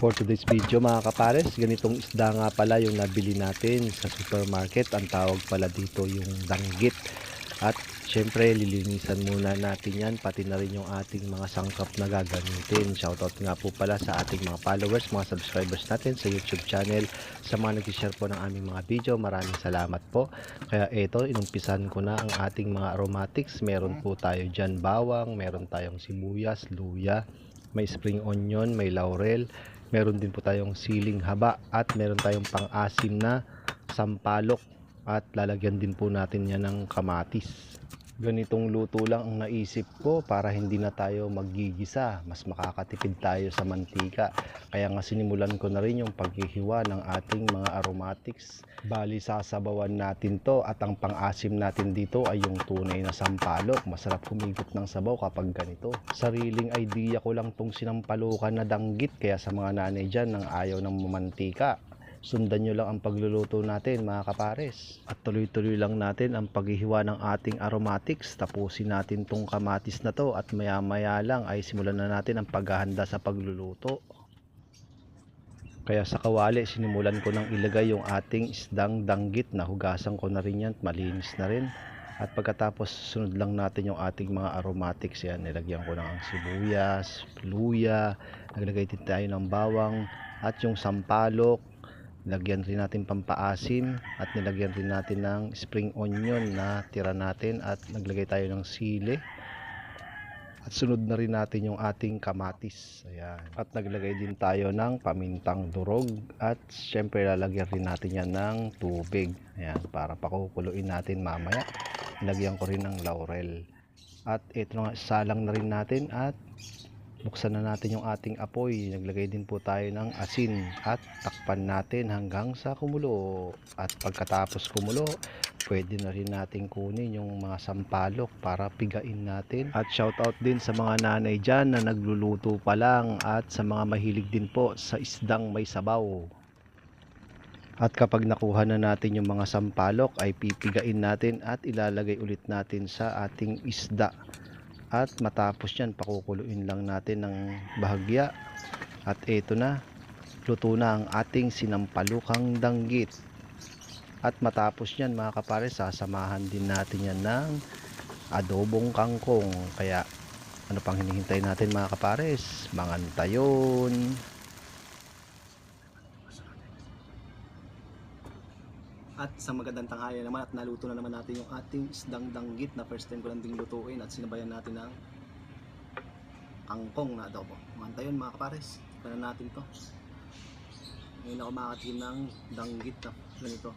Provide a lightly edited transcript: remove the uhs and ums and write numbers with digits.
For today's video mga kapares, ganitong isda nga pala yung nabili natin sa supermarket. Ang tawag pala dito yung danggit. At syempre lilinisan muna natin yan, pati na rin yung ating mga sangkap na gagamitin. Shoutout nga po pala sa ating mga followers, mga subscribers natin sa YouTube channel. Sa mga nag-share po ng aming mga video, maraming salamat po. Kaya eto, inumpisan ko na ang ating mga aromatics. Meron po tayo dyan bawang, meron tayong sibuyas, luya, may spring onion, may laurel, meron din po tayong siling haba, at meron tayong pang-asim na sampalok, at lalagyan din po natin yan ng kamatis. Ganitong luto lang ang naisip ko para hindi na tayo maggigisa, mas makakatipid tayo sa mantika. Kaya nga sinimulan ko na rin yung paghihiwa ng ating mga aromatics. Bali sasabawan natin to, at ang pang-asim natin dito ay yung tunay na sampalok. Masarap humigop ng sabaw kapag ganito. Sariling idea ko lang tong sinampalukan na danggit, kaya sa mga nanay dyan nang ayaw ng mamantika, sundan nyo lang ang pagluluto natin mga kapares. At tuloy-tuloy lang natin ang paghihiwa ng ating aromatics. Tapusin natin tong kamatis na to, at maya maya lang ay simulan na natin ang paghahanda sa pagluluto. Kaya sa kawali sinimulan ko nang ilagay yung ating isdang danggit. Nahugasan ko na rin yan, malinis na rin. At pagkatapos sunod lang natin yung ating mga aromatics. Yan, nilagyan ko ng sibuyas, luya, naglagay din tayo ng bawang at yung sampalok. Nilagyan rin natin pampaasim, at nilagyan rin natin ng spring onion na tira natin, at naglagay tayo ng sili. At sunod na rin natin yung ating kamatis. Ayan. At naglagay din tayo ng pamintang durog, at syempre lalagyan rin natin yan ng tubig. Ayan, para pakukuluin natin mamaya. Nilagyan ko rin ng laurel. At ito nga, salang na rin natin, at buksan na natin yung ating apoy. Naglagay din po tayo ng asin, at takpan natin hanggang sa kumulo. At pagkatapos kumulo, pwede na rin natin kunin yung mga sampalok para pigain natin. At shoutout din sa mga nanay dyan na nagluluto pa lang, at sa mga mahilig din po sa isdang may sabaw. At kapag nakuha na natin yung mga sampalok, ay pipigain natin at ilalagay ulit natin sa ating isda. At matapos yan, pakukuluin lang natin ng bahagya. At ito na, luto na ang ating sinampalukang danggit. At matapos yan mga kapares, sasamahan din natin yan ng adobong kangkong. Kaya ano pang hinihintay natin mga kapares? Mangantayon. At sa magandang tanghali naman, at naluto na naman natin yung ating isdang danggit na first time ko lang ding lutuin, at sinabayan natin ng kangkong na adobo. Mantayon mga kapares, tignan natin to. Ngayon ako makatikim ng danggit na ganito.